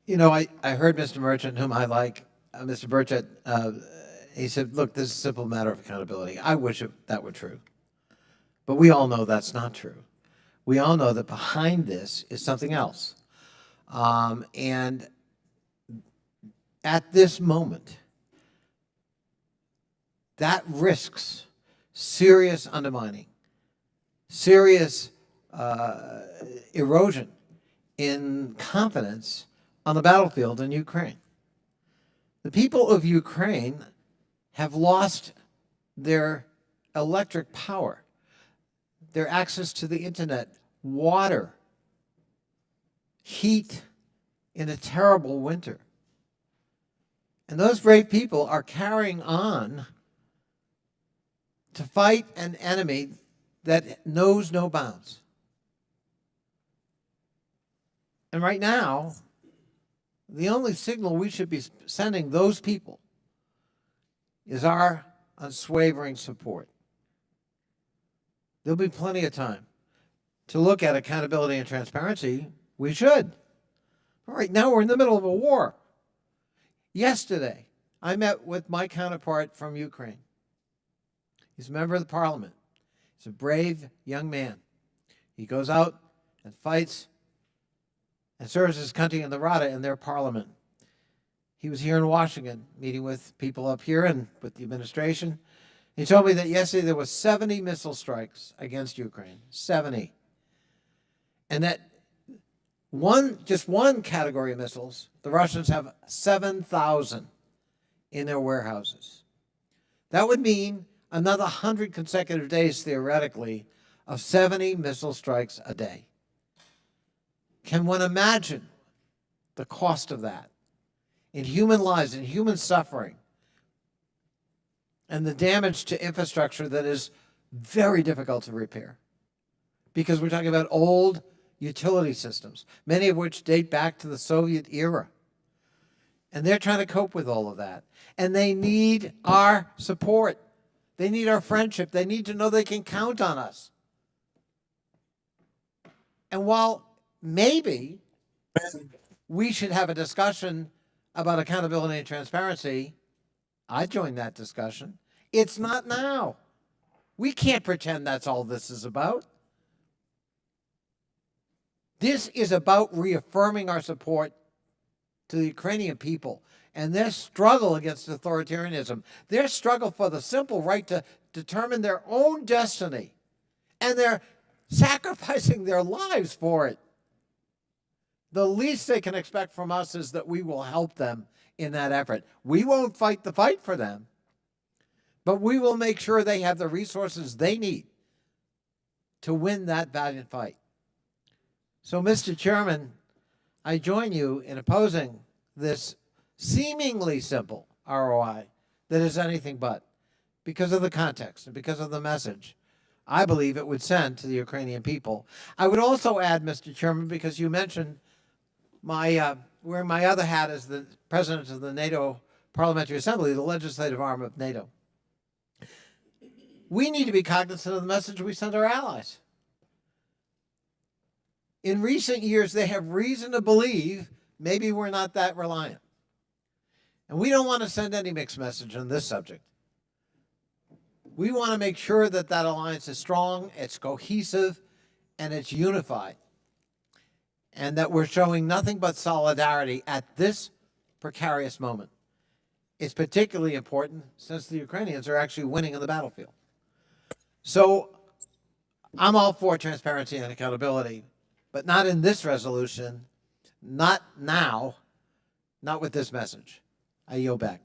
You know, I heard Mr. Merchant, whom I like, Mr. Burchett, he said, look, this is a simple matter of accountability. I wish that were true. But we all know that's not true. We all know that behind this is something else. And at this moment, that risks serious undermining, serious erosion in confidence on the battlefield in Ukraine. The people of Ukraine have lost their electric power, their access to the internet, water, heat in a terrible winter. And those brave people are carrying on to fight an enemy that knows no bounds. And right now, the only signal we should be sending those people is our unswavering support. There'll be plenty of time to look at accountability and transparency. We should. Right now, we're in the middle of a war. Yesterday, I met with my counterpart from Ukraine. He's a member of the parliament. He's a brave young man. He goes out and fights and serves his country in the Rada in their parliament. He was here in Washington, meeting with people up here and with the administration. He told me that yesterday there were 70 missile strikes against Ukraine, 70. And that just one category of missiles, the Russians have 7,000 in their warehouses. That would mean another 100 consecutive days, theoretically, of 70 missile strikes a day. Can one imagine the cost of that in human lives, in human suffering, and the damage to infrastructure that is very difficult to repair? Because we're talking about old utility systems, many of which date back to the Soviet era. And they're trying to cope with all of that. And they need our support. They need our friendship. They need to know they can count on us. And while maybe we should have a discussion about accountability and transparency, I join that discussion. It's not now. We can't pretend that's all this is about. This is about reaffirming our support to the Ukrainian people and their struggle against authoritarianism, their struggle for the simple right to determine their own destiny, and they're sacrificing their lives for it. The least they can expect from us is that we will help them in that effort. We won't fight the fight for them, but we will make sure they have the resources they need to win that valiant fight. So, Mr. Chairman, I join you in opposing this seemingly simple ROI that is anything but, because of the context and because of the message I believe it would send to the Ukrainian people. I would also add, Mr. Chairman, because you mentioned wearing my other hat as the president of the NATO Parliamentary Assembly, the legislative arm of NATO. We need to be cognizant of the message we send our allies. In recent years, they have reason to believe maybe we're not that reliant. And we don't want to send any mixed message on this subject. We want to make sure that that alliance is strong, it's cohesive, and it's unified. And that we're showing nothing but solidarity at this precarious moment. It's particularly important since the Ukrainians are actually winning on the battlefield. So I'm all for transparency and accountability, but not in this resolution, not now, not with this message. I yield back.